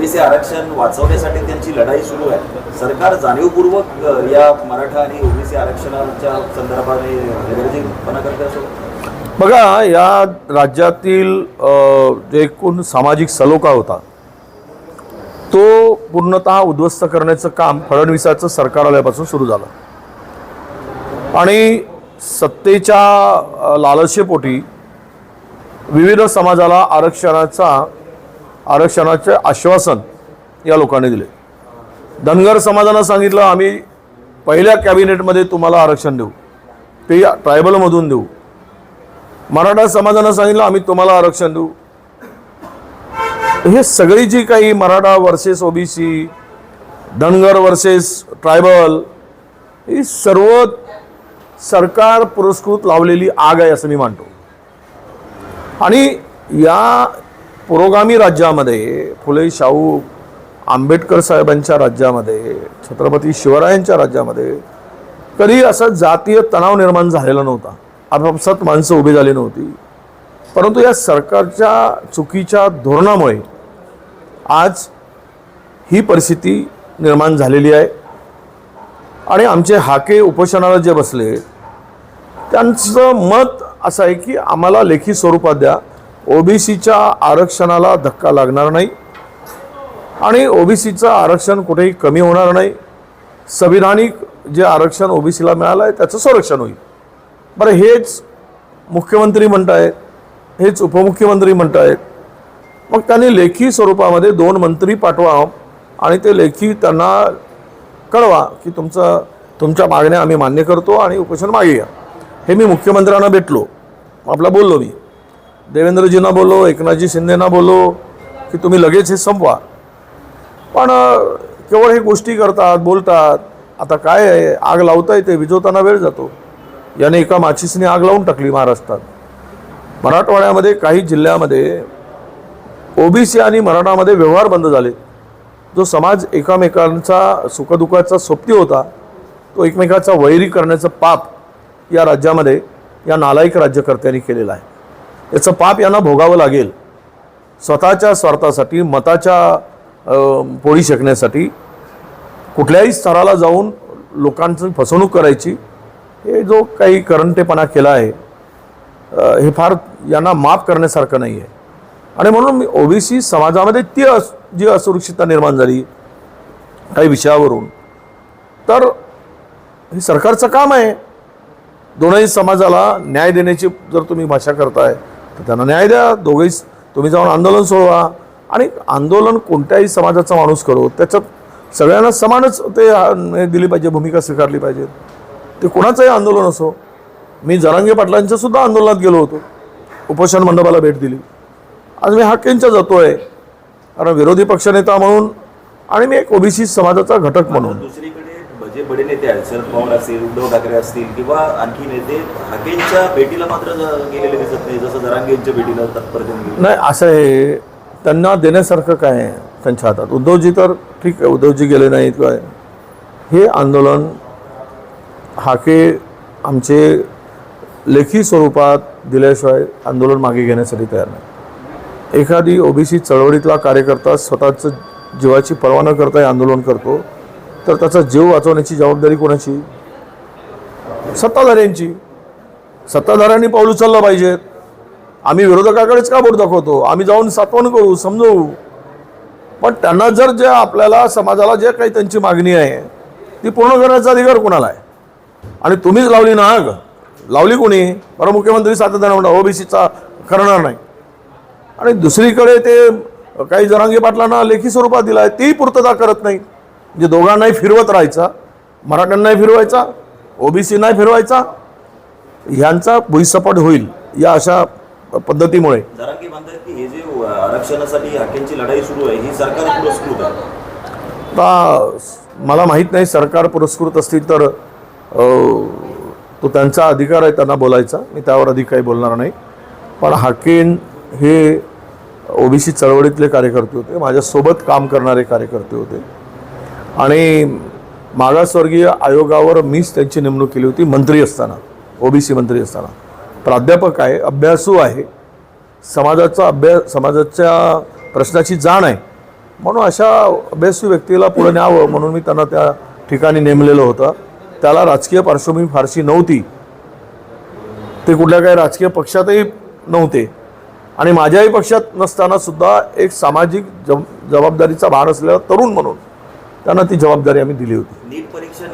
OBC आरक्षण वाचवण्यासाठी त्यांची लढाई सुरू आहे. सरकार जाणीवपूर्वक या मराठा आणि ओबीसी आरक्षणाच्या संदर्भाने हलगर्जीपणा करते असं बघा. या राज्यातील जे एकूण सामाजिक सलोखा होता तो पूर्णतः उद्ध्वस्त करण्याचं काम फडणवीसाचं सरकार आल्यापासून सुरू झालं आणि सत्तेच्या लालसेपोटी विविध समाजाला आरक्षणाचे आश्वासन या लोकांनी दिले. धनगर समाजानं सांगितलं आम्ही पहिल्या कॅबिनेटमध्ये तुम्हाला आरक्षण देऊ, ते ट्रायबलमधून देऊ. मराठा समाजानं सांगितलं आम्ही तुम्हाला आरक्षण देऊ. हे सगळी जी काही Maratha versus OBC, Dhangar versus tribal, ही सर्व सरकार पुरस्कृत लावलेली आग आहे असं मी मानतो. आणि या पुरोगामी राज्यामध्ये, फुले शाहू आंबेडकर साहेबांच्या राज्यामध्ये, छत्रपती शिवरायांच्या राज्यामध्ये कधी असा जातीय तणाव निर्माण झालेला नव्हता. आपापसात माणसं उभी झाली नव्हती. परंतु या सरकारच्या चुकीच्या धोरणामुळे आज ही परिस्थिती निर्माण झालेली आहे. आणि आमचे हाके उपोषणाला जे बसले त्यांचं मत असं आहे की आम्हाला लेखी स्वरूपात द्या, ओबीसीच्या आरक्षणाला धक्का लागणार नाही आणि ओबीसीचं आरक्षण कुठेही कमी होणार नाही. संविधानिक जे आरक्षण ओबीसीला मिळालं आहे त्याचं संरक्षण होईल. बरं, हेच मुख्यमंत्री म्हणतायत, हेच उपमुख्यमंत्री म्हणतायत. मग त्यांनी लेखी स्वरूपामध्ये 2 मंत्री पाठवा आणि ते लेखी त्यांना कळवा की तुमच्या मागण्या आम्ही मान्य करतो आणि उपोषण मागे घ्या. हे मी मुख्यमंत्र्यांना भेटलो, आपला बोललो, मी देवेंद्रजींना बोललो, एकनाथजी शिंदेना बोललो की तुम्ही लगेच हे संपवा. पण केवळ हे गोष्टी करतात, बोलतात. आता काय आहे, आग लावता येते, विझवताना वेळ जातो. याने एका माचीसने आग लावून टाकली महाराष्ट्रात. मराठवाड्यामध्ये काही जिल्ह्यामध्ये ओबीसी आणि मराठामध्ये व्यवहार बंद झाले. जो समाज एकमेकांचा सुखदुःखाचा सोबती होता तो एकमेकाचा वैरी करण्याचं पाप या राज्यामध्ये या नालायक राज्यकर्त्यांनी केलेलं आहे. याचं पाप यांना भोगावं लागेल. स्वतःच्या स्वार्थासाठी, मताच्या पोळी शेकण्यासाठी कुठल्याही स्तराला जाऊन लोकांची फसवणूक करायची, हे जो काही करंटेपणा केला आहे हे फार यांना माफ करण्यासारखं नाही आहे. आणि म्हणून मी ओबीसी समाजामध्ये जी असुरक्षितता निर्माण झाली काही विषयावरून, तर हे सरकारचं काम आहे. दोनही समाजाला न्याय देण्याची जर तुम्ही भाषा करताय तर त्यांना न्याय द्या. दोघेही तुम्ही जाऊन आंदोलन सोडवा. आणि आंदोलन कोणत्याही समाजाचा माणूस करो, त्याच्यात सगळ्यांना समानच ते दिली पाहिजे, भूमिका स्वीकारली पाहिजे. ते कोणाचंही आंदोलन असो. मी जरांगे पाटलांच्या सुद्धा आंदोलनात गेलो होतो, उपोषण मंडपाला भेट दिली. आज मी हाकेंच्या जातोय कारण विरोधी पक्षनेता म्हणून आणि मी एक ओबीसी समाजाचा घटक म्हणून. दुसरीकडे जे बडे नेते आहेत, शरद पवार असतील, उद्धव ठाकरे असतील किंवा आणखी नेते हाकेंच्या भेटीला मात्र गेलेले दिसत नाही, जसं जरांगेंच्या भेटीला तत्पर्यंत नाही. असं आहे, त्यांना देण्यासारखं काय आहे त्यांच्या हातात. उद्धवजी तर ठीक आहे, उद्धवजी गेले नाहीत काय. हे आंदोलन हाके आमचे लेखी स्वरूपात दिल्याशिवाय आंदोलन मागे घेण्यासाठी तयार नाही. एखादी ओबीसी चळवळीतला कार्यकर्ता स्वतःचं जीवाची पर्वा न करता आंदोलन करतो तर त्याचा जीव वाचवण्याची जबाबदारी कोणाची? सत्ताधाऱ्यांची. सत्ताधाऱ्यांनी पाऊल उचललं पाहिजेत. आम्ही विरोधकाकडेच का बोट दाखवतो? आम्ही जाऊन सात्वन करू, समजवू. पण त्यांना जर जे आपल्याला समाजाला जे काही त्यांची मागणी आहे ती पूर्ण करण्याचा अधिकार कोणाला आहे? आणि तुम्हीच लावली ना आग. लावली कोणी? बरं, मुख्यमंत्री सातत्यानं म्हणतात ओबीसीचा करणार नाही. आणि दुसरीकडे ते काही जरांगे पाटलांना लेखी स्वरूपात दिला आहे, तेही पूर्तता करत नाही. म्हणजे दोघांनाही फिरवत राहायचा, मराठ्यांनाही फिरवायचा, ओबीसी नाही फिरवायचा. ह्यांचा भुईसपाट होईल या अशा पद्धतीमुळे. जरांगे म्हणतात की हे जे आरक्षणासाठी हाकेंची लढाई सुरू आहे ही सरकार पुरस्कृत आहे. आता मला माहीत नाही, सरकार पुरस्कृत असतील तर तो त्यांचा अधिकार आहे त्यांना बोलायचा. मी त्यावर अधिक काही बोलणार नाही. पण हाकेन हे ओबीसी चळवळीतले कार्यकर्ते होते, माझ्यासोबत काम करणारे कार्यकर्ते होते. आणि मागासवर्गीय आयोगावर मीच त्यांची नेमणूक केली होती मंत्री असताना, ओबीसी मंत्री असताना. प्राध्यापक आहे, अभ्यासू आहे, समाजाचा समाजाच्या प्रश्नाची जाण आहे. म्हणून अशा अभ्यासू व्यक्तीला पुढे न्यावं म्हणून मी त्यांना त्या ठिकाणी नेमलेलं होतं. त्याला राजकीय पार्श्वभूमी फारशी नव्हती, ते कुठल्या काही राजकीय पक्षातही नव्हते आणि माझ्याही पक्षात नसताना सुद्धा एक सामाजिक जबाबदारीचा भार असलेला तरुण म्हणून त्यांना ती जबाबदारी आम्ही दिली होती. नीट परीक्षा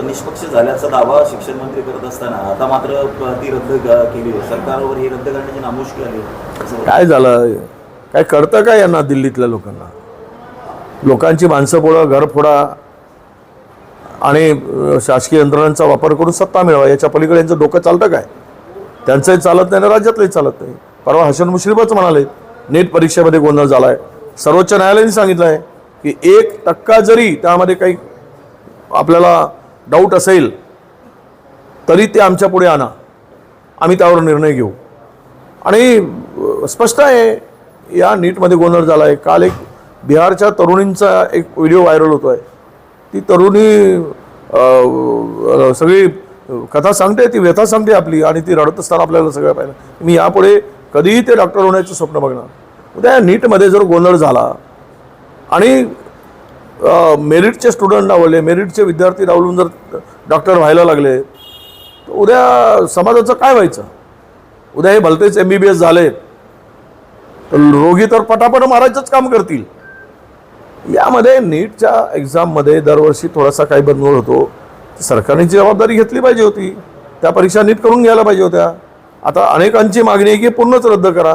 निष्पक्ष झाल्याचा दावा शिक्षण मंत्री करत असताना आता मात्र ती रद्द केली. सरकारवर ही रद्द करण्याची नामुष्की आली. काय झालं, काय कळतं काय यांना दिल्लीतल्या लोकांना? लोकांची माणसं फोडा, घर फोडा आणि शासकीय यंत्रणांचा वापर करून सत्ता मिळवा, याच्या पलीकडे यांचं डोकं चालतं काय? त्यांचंही चालत नाही आणि राज्यातलंही चालत नाही. परवा हसन मुश्रीफच म्हणाले नीट परीक्षेमध्ये गोंधळ झाला आहे. सर्वोच्च न्यायालयाने सांगितलं आहे की 1% जरी त्यामध्ये काही आपल्याला डाऊट असेल तरी ते आमच्या पुढे आणा, आम्ही त्यावर निर्णय घेऊ. आणि स्पष्ट आहे या नीटमध्ये गोंधळ झाला आहे. काल एक बिहारच्या तरुणींचा एक व्हिडिओ व्हायरल होतो आहे. ती तरुणी सगळी कथा सांगते, ती व्यथा सांगते आपली आणि ती रडत असताना आपल्याला सगळं पाहिलं. मी यापुढे कधीही ते डॉक्टर होण्याचं स्वप्न बघणार. उद्या नीटमध्ये जर गोंधळ झाला आणि मेरिटचे स्टुडंट डावलले, मेरिटचे विद्यार्थी डावलून जर डॉक्टर व्हायला लागले तर उद्या समाजाचं काय व्हायचं? उद्या हे भलतेच MBBS झाले तर रोगी तर पटापट मारायचंच काम करतील. यामध्ये नीटच्या एक्झाममध्ये दरवर्षी थोडासा काही बदल होतो. सरकारने जबाबदारी घेतली पाहिजे होती. त्या परीक्षा नीट करून घ्यायला पाहिजे होत्या. आता अनेकांची मागणी आहे की पूर्णच रद्द करा.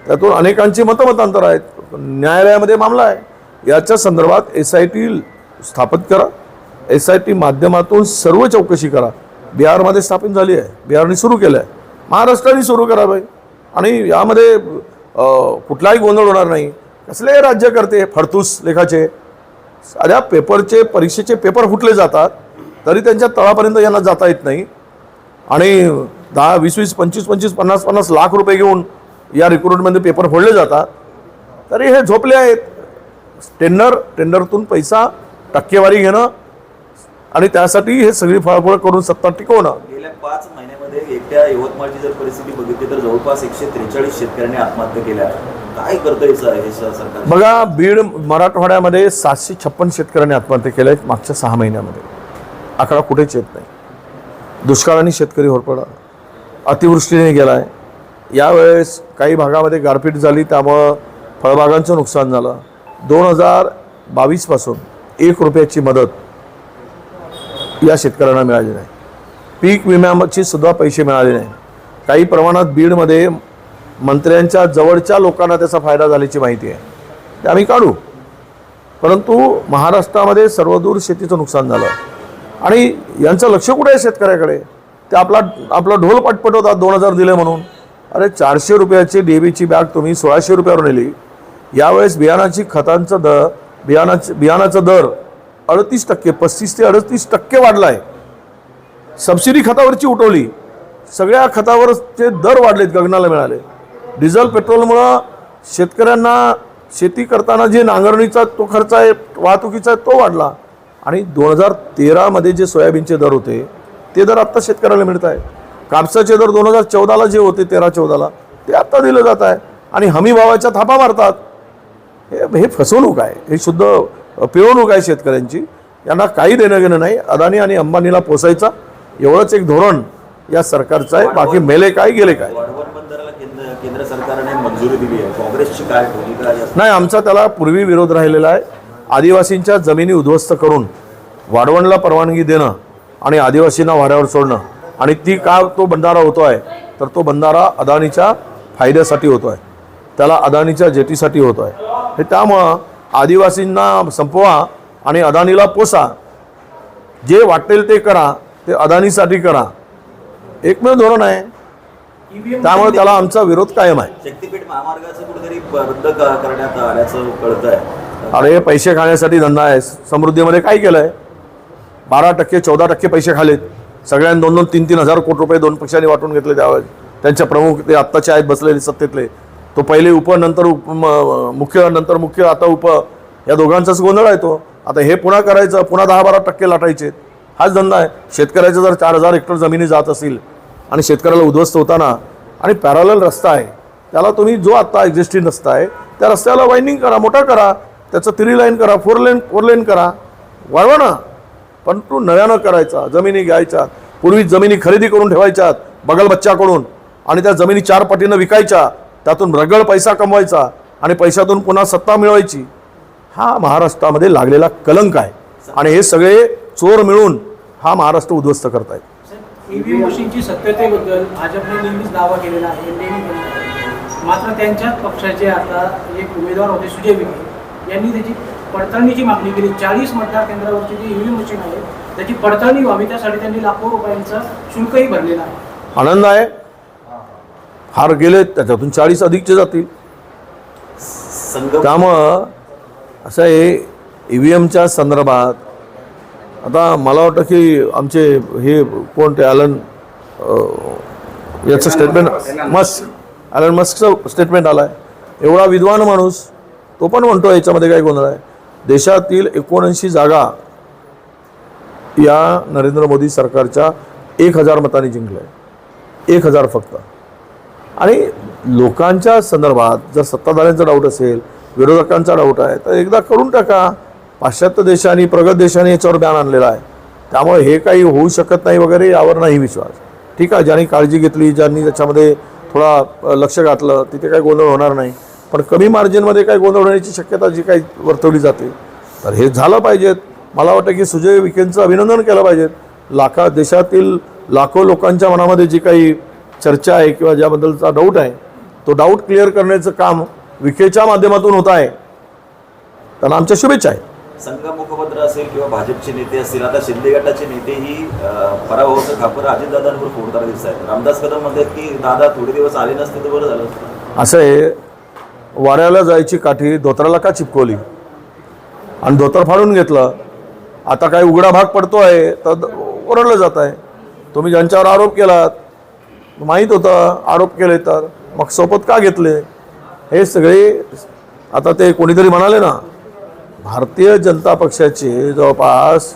त्यातून अनेकांची मतमतांतर आहेत. न्यायालयामध्ये मामला आहे. याच्या संदर्भात SIT स्थापित करा. SIT माध्यमातून सर्व चौकशी करा. बिहारमध्ये स्थापित झाली आहे, बिहारने सुरू केलं आहे, महाराष्ट्राने सुरू करावं आणि यामध्ये कुठलाही गोंधळ होणार नाही. कसले राज्यकर्ते फडतूस लेखाचे साध्या पेपरचे परीक्षेचे पेपर फुटले जातात तरी त्यांच्या तळापर्यंत यांना जाता येत नाही आणि 10, 20, 25, 50 लाख रुपये घेऊन या रिक्रुटमध्ये पेपर फोडले जातात. तरी हे झोपले आहेत. टेंडरतून पैसा टक्केवारी घेणं आणि त्यासाठी हे सगळी फळफळ करून सत्ता टिकवणं. गेल्या 5 महिन्यामध्ये एकट्या यवतमाळची जर परिस्थिती बघितली तर जवळपास 143 शेतकऱ्यांनी आत्महत्या केल्या. काय करतं हे सरकार? बघा, बीड मराठवाड्यामध्ये 756 शेतकऱ्यांनी आत्महत्या केल्या आहेत मागच्या 6 महिन्यामध्ये. आकडा कुठेच येत नाही. दुष्काळाने शेतकरी होरपळला, अतिवृष्टीने गेला आहे. यावेळेस काही भागामध्ये गारपीट झाली त्यामुळं फळबागांचं नुकसान झालं. 2022 पासून 1 रुपयाची मदत या शेतकऱ्यांना मिळाली नाही. पीक विम्याची सुद्धा पैसे मिळाले नाही. काही प्रमाणात बीडमध्ये मंत्र्यांच्या जवळच्या लोकांना त्याचा फायदा झाल्याची माहिती आहे, ते आम्ही काढू. परंतु महाराष्ट्रामध्ये सर्वदूर शेतीचं नुकसान झालं आणि यांचं लक्ष कुठे आहे शेतकऱ्याकडे? ते आपला ढोल पटपटवतात 2000 दिले म्हणून. अरे 400 रुपयाची DABची बॅग तुम्ही 1600 रुपयावर नेली. यावेळेस बियाणाची खतांचा दर बियाणाचा दर 38%, 35 ते 38% वाढला आहे. सबसिडी खतावरची उठवली. सगळ्या खतावरचे दर वाढलेत, गगनाला मिळाले. डिझेल पेट्रोलमुळं शेतकऱ्यांना शेती करताना जे नांगरणीचा तो खर्च आहे, वाहतुकीचा आहे, तो वाढला. आणि 2013मध्ये जे सोयाबीनचे दर होते ते दर आत्ता शेतकऱ्याला मिळत आहे. कापसाचे दर 2014ला जे होते 13-14ला ते आत्ता दिलं जात आहे आणि हमी भावाच्या थापा मारतात. हे फसवणूक आहे, हे शुद्ध पिळवणूक आहे शेतकऱ्यांची. यांना काही देणं घेणं नाही. अदानी आणि अंबानीला पोसायचा एवढंच एक धोरण या सरकारचं आहे. बाकी मेले काय गेले काय. वाढवण बंदराला केंद्र सरकारने मंजुरी दिली आहे. काँग्रेसची काय भूमिका? नाही, आमचा त्याला पूर्वी विरोध राहिलेला आहे. आदिवासींच्या जमिनी उद्ध्वस्त करून वाढवणला परवानगी देणं आणि आदिवासींना वाड्यावर सोडणं आणि ती का तो बंधारा होतो आहे तर तो बंधारा अदानीच्या फायद्यासाठी होतो आहे, त्याला अदानीच्या जेटीसाठी होतो आहे. हे त्यामुळं आदिवासींना संपवा आणि अदानीला पोसा. जे वाटेल ते करा, ते अदानीसाठी करा. एकमेव धोरण आहे. त्यामुळे त्याला आमचा विरोध कायम आहे. शक्तीपीठ महामार्गाचं कुठेतरी रद्द करण्यात आल्याचं कळत आहे. अरे पैसे खाण्यासाठी धंदा आहे. समृद्धीमध्ये काय केलं आहे? 12%, 14% पैसे खालेत. सगळ्यांनी 2-2, 3-3 हजार कोटी रुपये 2 पक्षांनी वाटून घेतले. त्यावेळेस त्यांच्या प्रमुख ते आत्ताचे आहेत बसलेले सत्तेतले. तो पहिले नंतर मुख्य, नंतर मुख्य, आता या दोघांचाच गोंधळ आहे तो. आता हे पुन्हा करायचं, पुन्हा 10-12% लाटायचे. हाच धंदा आहे. शेतकऱ्याचं जर 4000 हेक्टर जमिनी जात असतील आणि शेतकऱ्याला उद्ध्वस्त होताना आणि पॅरलल रस्ता आहे, त्याला तुम्ही जो आत्ता एक्झिस्टिंग रस्ता आहे त्या रस्त्याला वाइंडिंग करा, मोठा करा. त्याचं 3 लाईन करा, 4 लेन करा, वाढवा ना. पण तू नव्यानं करायचा, जमिनी घ्यायच्या. पूर्वी जमिनी खरेदी करून ठेवायच्यात बगल बच्च्याकडून आणि त्या जमिनी 4 पटीनं विकायच्या, त्यातून रगड पैसा कमवायचा आणि पैशातून पुन्हा सत्ता मिळवायची. हा महाराष्ट्रामध्ये लागलेला कलंक आहे आणि हे सगळे चोर मिळून हा महाराष्ट्र उद्ध्वस्त करतायत. ईव्हीएम मशीनची सत्यतेबद्दल भाजपने नेहमीच दावा केलेला आहे, नेहमी केलेला आहे. मात्र त्यांच्याच पक्षाचे आता एक उमेदवार होते सुजय विखे यांनी त्याची पडताळणीची मागणी केली. 40 मतदार केंद्रावरची जी ईव्हीएम मशीन आहे त्याची पडताळणी व्हावी, त्यासाठी त्यांनी लाखो रुपयांचा शुल्कही भरलेला आहे. आनंद आहे. हार गेले त्याच्यातून 40 अधिकचे जातील. त्यामुळं असं आहे EVMच्या संदर्भात. आता मला वाटतं की आमचे हे कोण ते याचं स्टेटमेंट ॲलन मस्कचं स्टेटमेंट आलं आहे. एवढा विद्वान माणूस तो पण म्हणतो याच्यामध्ये काय गोंधळ आहे. देशातील 79 जागा या नरेंद्र मोदी सरकारच्या 1000 मतांनी जिंकल्या आहे. 1000 फक्त. आणि लोकांच्या संदर्भात जर सत्ताधाऱ्यांचा डाऊट असेल, विरोधकांचा डाऊट आहे, तर एकदा करून टाका. पाश्चात्य देशांनी, प्रगत देशांनी याच्यावर बॅन आणलेला आहे. त्यामुळे हे काही होऊ शकत नाही वगैरे यावर नाही विश्वास. ठीक आहे, ज्यांनी काळजी घेतली, ज्यांनी त्याच्यामध्ये थोडा लक्ष घातलं, तिथे काही गोंधळ होणार नाही. पण कमी मार्जिनमध्ये काही गोंधळ होण्याची शक्यता जी काही वर्तवली जाते, तर हे झालं पाहिजेत. मला वाटतं की सुजय विखेंचं अभिनंदन केलं पाहिजे. देशातील लाखो लोकांच्या मनामध्ये जी काही चर्चा आहे किंवा ज्याबद्दलचा डाऊट आहे, तो डाऊट क्लिअर करण्याचं काम विखेच्या माध्यमातून होत आहे. त्यांना आमच्या शुभेच्छा आहे. संघ मुखपत्र असेल किंवा भाजपचे नेते असतील, आता शिंदे गटाचे नेतेही पराभवाचं खापर अजितदादांवर फोडताना दिसत आहेत. रामदास कदम म्हणतात की दादा थोडे दिवस आले नसते तर बरं झालं असतं. असं आहे, वाऱ्याला जायची काठी धोतराला का चिपकवली आणि धोतर फाडून घेतलं. आता काय उघडा भाग पडतो आहे तर ओरडलं जात आहे. तुम्ही ज्यांच्यावर आरोप केलात, माहीत होतं आरोप केले, तर मग सोबत का घेतले. हे सगळे आता ते कोणीतरी म्हणाले ना, भारतीय जनता पक्षाचे जवळपास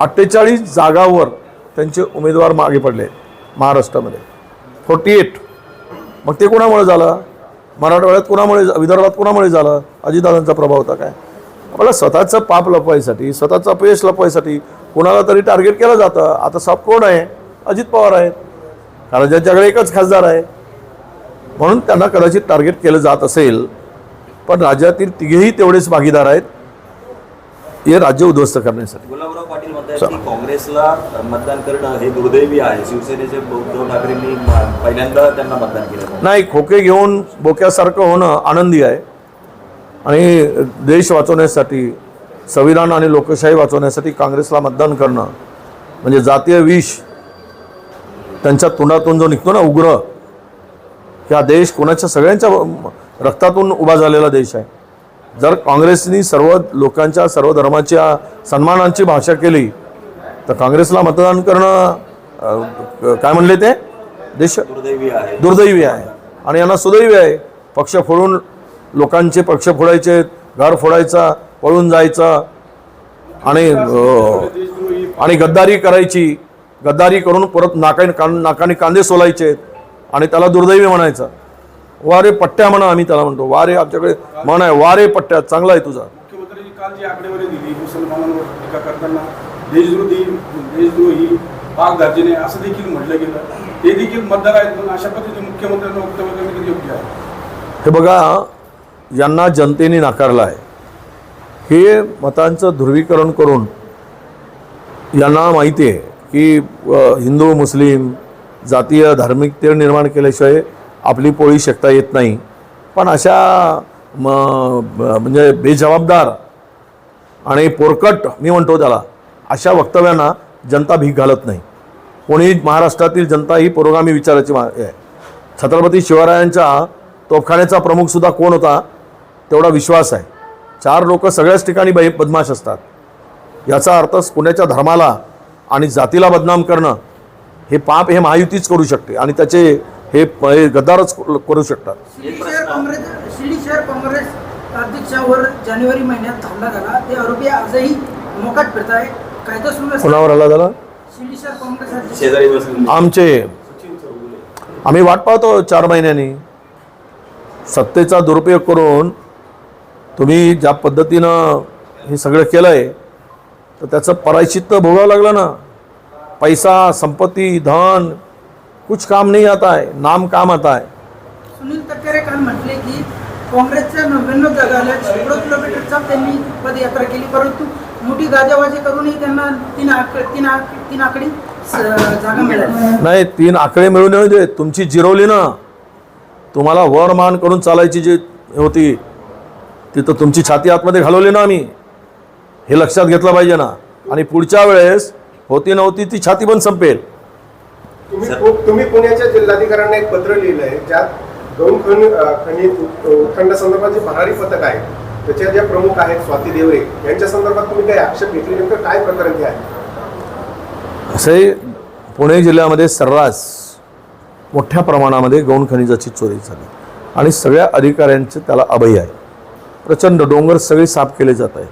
48 जागावर त्यांचे उमेदवार मागे पडले महाराष्ट्रामध्ये. 48. मग ते कोणामुळे झालं? मराठवाड्यात कोणामुळे, विदर्भात कोणामुळे झालं? अजितदादांचा प्रभाव होता काय? आपल्याला स्वतःचं पाप लपवायसाठी, स्वतःचं अपयश लपवायसाठी कोणाला तरी टार्गेट केलं जातं. आता साप कोण आहे? अजित पवार आहेत, कारण ज्यांच्याकडे एकच खासदार आहे म्हणून त्यांना कदाचित टार्गेट केलं जात असेल. पण राज्यातील तिघेही तेवढेच भागीदार आहेत हे राज्य उद्ध्वस्त करण्यासाठी. गुलाबराव पाटील म्हणतात की काँग्रेसला मतदान करणं हे दुर्दैवी आहे. शिवसेनेचे उद्धव ठाकरेंनी पहिल्यांदा त्यांना मतदान केलं नाही. खोके घेऊन बोक्यासारखं होणं आनंदी आहे आणि देश वाचवण्यासाठी, संविधान आणि लोकशाही वाचवण्यासाठी काँग्रेसला मतदान करणं म्हणजे जातीय विष त्यांच्या तोंडातून जो निघतो ना उग्र, हा देश कोणाच्या सगळ्यांच्या रक्तातून उभा झालेला देश आहे. जर काँग्रेसनी सर्व लोकांच्या, सर्व धर्माच्या सन्मानांची भाषा केली तर काँग्रेसला मतदान करणं काय म्हणले ते देश दुर्दैवी आहे. आणि यांना सुदैवी आहे. पक्ष फोडून लोकांचे पक्ष फोडायचे, घर फोडायचा, पळून जायचं आणि गद्दारी करायची. गद्दारी करून परत नाकाने कांदे सोलायचे आणि त्याला दुर्दैवी म्हणायचं. वारे पट्ट्या म्हणा, आम्ही त्याला म्हणतो. वारे, आमच्याकडे म्हण आहे, वारे पट्ट्या. चांगला आहे तुझा. मुख्यमंत्र्यांनी काल जी आकडेवारी दिली मुसलमानांवर टीका करताना देशद्रोही पाकदार्जिने असं देखील म्हटलं गेलं. ते देखील मतदार आहेत, पण अशा पद्धतीने मुख्यमंत्र्यांना वक्तव्य करणे योग्य आहे? हे बघा, यांना जनतेने नाकारलं आहे. हे मतांचं ध्रुवीकरण करून यांना माहिती आहे की हिंदू मुस्लिम जातीय धार्मिक तेढ निर्माण केल्याशिवाय आपली पोळी शेकता येत नाही. पण अशा म्हणजे बेजबाबदार आणि पोरकट, मी म्हणतो त्याला, अशा वक्तव्यांना जनता भीक घालत नाही. कोणी महाराष्ट्रातील जनता ही पुरोगामी विचाराची आहे. छत्रपती शिवरायांच्या तोफखान्याचा प्रमुखसुद्धा कोण होता तेवढा विश्वास आहे. 4 लोक सगळ्याच ठिकाणी बदमाश असतात. याचा अर्थ पुण्याच्या धर्माला आणि जातीला बदनाम करणं हे पाप हे महायुतीच करू शकते आणि त्याचे हे गद्दारच करू शकतात. शिर्डी शहर काँग्रेस अध्यक्षावर जानेवारी महिन्यात हल्ला झाला. ते आरोपी आजही मोकाट फिरत आहे. कायदा सुव्यवस्था कोणावर हल्ला झाला? शिर्डी शहर काँग्रेस शेजारी बसून आम्ही वाट पाहतो 4 महिन्यांनी. सत्तेचा दुरुपयोग करून तुम्ही ज्या पद्धतीनं हे सगळं केलं आहे तर त्याचं प्रायश्चित्त भोगावं लागलं ना. पैसा, संपत्ती, धन कुछ काम नहीं आता है, नाम काम आता है. सुनील तटकरे काल म्हटले की काँग्रेसच्या 99 जागा आल्या, शेकडो किलोमीटरचा त्यांनी पदयात्रा केली, परंतु मोठी गाजावाजी करूनही त्यांना तीन आकडी जागा मिळाली. नाही, 3 आकडे मिळून येऊ दे, तुमची जिरवली ना. तुम्हाला वर मान करून चालायची जी होती तिथं तुमची छाती आतमध्ये घालवली ना आम्ही. हे लक्षात घेतलं पाहिजे ना. आणि पुढच्या वेळेस होती नव्हती ती छाती पण संपेल. तुम्ही पुण्याच्या जिल्हाधिकाऱ्यांना एक पत्र लिहिलं आहे ज्यात गौण खनी उत्खनन संदर्भात जे भरारी पथक आहे त्याच्या ज्या प्रमुख आहेत स्वाती देवरे यांच्या संदर्भात तुम्ही काही आक्षेप घेतले, नेमकं काय प्रकरण ते आहे? असे पुणे जिल्ह्यामध्ये सर्रास मोठ्या प्रमाणामध्ये गौण खनिजाची चोरी झाली आणि सगळ्या अधिकाऱ्यांचे त्याला अभय आहे. प्रचंड डोंगर सगळे साफ केले जात आहे.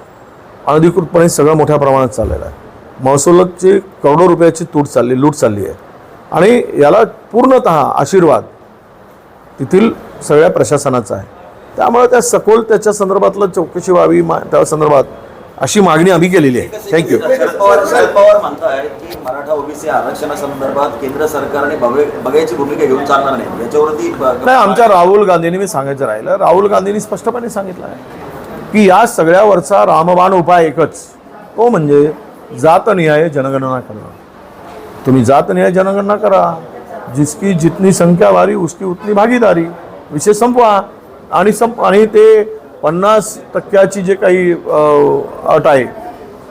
अनधिकृतपणे सगळं मोठ्या प्रमाणात चाललेलं आहे. महसुलाची करोडो रुपयाची लूट चालली आहे आणि याला पूर्णतः आशीर्वाद तेथील सगळ्या प्रशासनाचा आहे. त्यामुळे त्या सखोल त्याच्या संदर्भातलं चौकशी व्हावी त्या संदर्भात अशी मागणी आम्ही केलेली आहे. थँक्यू. शरद पवार म्हणताय की मराठा ओबीसी आरक्षणासंदर्भात केंद्र सरकारने बघायची भूमिका घेऊन चालणार नाही. याच्यावरती नाही, आमच्या राहुल गांधींनी, मी सांगायचं राहिलं, राहुल गांधींनी स्पष्टपणे सांगितलं आहे की या सगळ्यावरचा रामबाण उपाय एकच, तो म्हणजे जातनिहाय जनगणना करणं. तुम्ही जातनिहाय जनगणना करा, जिसकी जितनी संख्या वारी उसकी उतनी भागीदारी, विषय संपवा. आणि ते 50% जे काही अट आहे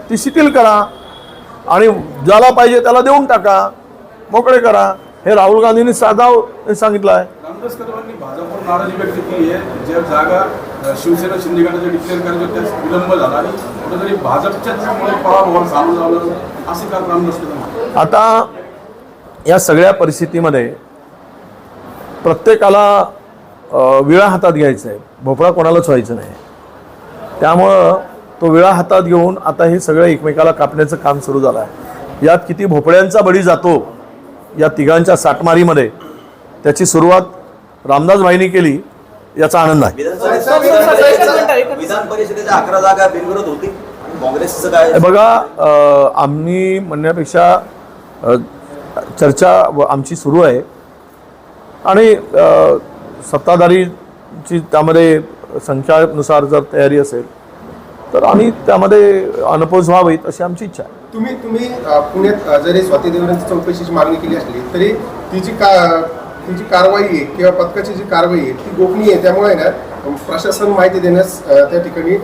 ती शिथिल करा आणि ज्याला पाहिजे त्याला देऊन टाका, मोकळे करा. हे राहुल गांधींनी साधा सांगितलं आहे. रामदास कदमांनी भाजपवर नाराजी व्यक्त केली आहे. ज्या जागा शिवसेना शिंदे गटाच्या डिक्लेअर करायच्या त्या विलंब झाला आणि कुठेतरी भाजपच्यामुळे पराभवाला सामोरं जावं असे का रामदास कदम? आता या सगळ्या परिस्थितीमध्ये प्रत्येकाला विळा हातात घ्यायचा आहे, भोपळा कोणालाच व्हायचं नाही. त्यामुळं तो विळा हातात घेऊन आता हे सगळं एकमेकाला कापण्याचं काम सुरू झालं आहे. यात किती भोपळ्यांचा बळी जातो या तिघांच्या साटमारीमध्ये, त्याची सुरुवात रामदास भाईंनी केली, याचा आनंद आहे. विधान परिषदेच्या 11 जागा बिनविरोध होती. काँग्रेसचं काय? हे बघा, आम्ही म्हणण्यापेक्षा चर्चा आमची सुरू आहे आणि सत्ताधारीची त्यामध्ये संख्यानुसार जर तयारी असेल तर आम्ही त्यामध्ये अनपोज व्हावीत अशी आमची इच्छा आहे. तुम्ही पुण्यात जरी स्वाती देवरेंची चौकशीची मागणी केली असली तरी तिची कारवाई आहे किंवा पथकाची जी कारवाई आहे ती गोपनीय आहे. त्यामुळे ना प्रशासन माहिती देण्यास त्या ठिकाणी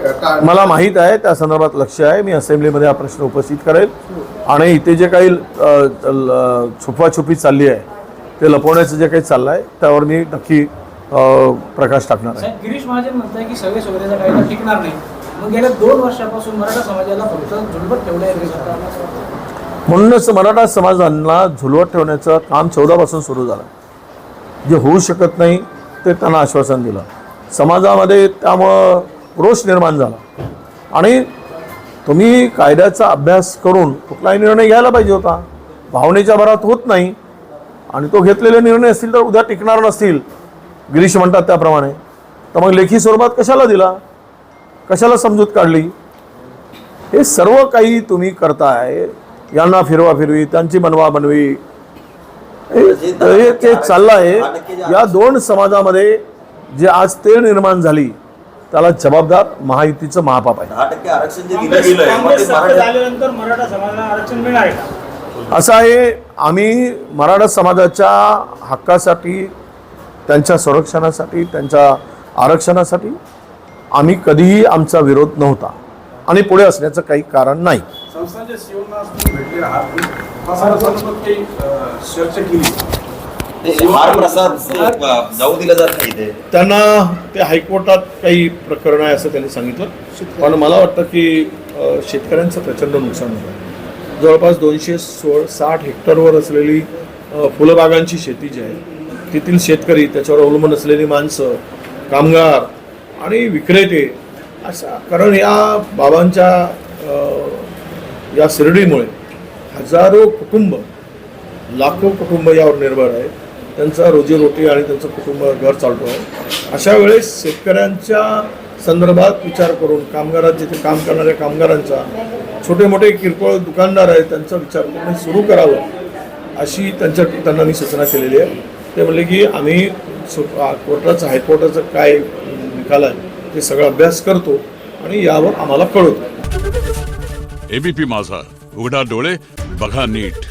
मला माहीत आहे, त्या संदर्भात लक्ष आहे. मी असेंब्लीमध्ये हा प्रश्न उपस्थित करेल आणि इथे जे काही छुपवाछुपी चालली आहे ते लपवण्याचं जे काही चाललं आहे त्यावर मी नक्की प्रकाश टाकणार आहे. गिरीश महाजन म्हणताय की सगळे सोयऱ्याचा कायदा टिकणार नाही. मग गेल्या 2 वर्षापासून मराठा समाजाला फक्त झुलवत ठेवलंय. म्हणूनच मराठा समाजाला झुलवत ठेवण्याचं काम 14 पासून सुरू झालं. जे होऊ शकत नाही ते त्यांना आश्वासन दिलं. समाजामध्ये त्यामुळं रोष निर्माण झाला आणि तुम्ही कायद्याचा अभ्यास करून कुठलाही निर्णय घ्यायला पाहिजे होता. भावनेच्या भरात होत नाही आणि तो घेतलेले निर्णय असतील तर उद्या टिकणार नसतील, गिरीश म्हणतात त्याप्रमाणे, तर मग लेखी स्वरूपात कशाला दिला, कशाला समजूत काढली? हे सर्व काही तुम्ही करताय. यांना फिरवा फिरवी, त्यांची बनवा बनवी, हे ते चाललं आहे. या 2 समाजामध्ये जे आज तेढ निर्माण झाली त्याला जबाबदार महायुतीचं महापाप आहे. 10% आरक्षण जे दिलं गेलंय मग ते झाल्यानंतर मराठा समाजाला आरक्षण मिळणार आहे का? असं आहे, आम्ही मराठा समाजाच्या हक्कासाठी, त्यांच्या संरक्षणासाठी, त्यांच्या आरक्षणासाठी आम्ही कधीही आमचा विरोध नव्हता आणि पुढे असण्याचं काही कारण नाही. संस्थांच्या सीओना भेटले चर्चा केली. महाप्रसाद जाऊ दिला जात नाही ते. त्यांना ते हायकोर्टात काही प्रकरण आहे असं त्यांनी सांगितलं. पण मला वाटतं की शेतकऱ्यांचं प्रचंड नुकसान झालं. जवळपास 260 हेक्टरवर असलेली फुलबागांची शेती जी आहे तेथील शेतकरी, त्याच्यावर अवलंबून असलेली माणसं, कामगार आणि विक्रेते, अशा, कारण या बाबांच्या या शिर्डीमुळे हजारो कुटुंब, लाखो कुटुंब यावर निर्भर आहे. त्यांचा रोजीरोटी आणि त्यांचं कुटुंब घर चालतो आहे. अशा वेळेस शेतकऱ्यांच्या संदर्भात विचार करून कामगारात जिथे काम करणाऱ्या कामगारांचा, छोटे मोठे किरकोळ दुकानदार आहेत त्यांचा विचार करून सुरू करावं अशी त्यांना मी सूचना केलेली आहे. ते म्हणले की आम्ही कोर्टाचं हायकोर्टाचं काय निकाल आहे ते सगळा अभ्यास करतो आणि यावर आम्हाला कळवतो. एबीपी माझा, उघडा डोळे बघा नीट.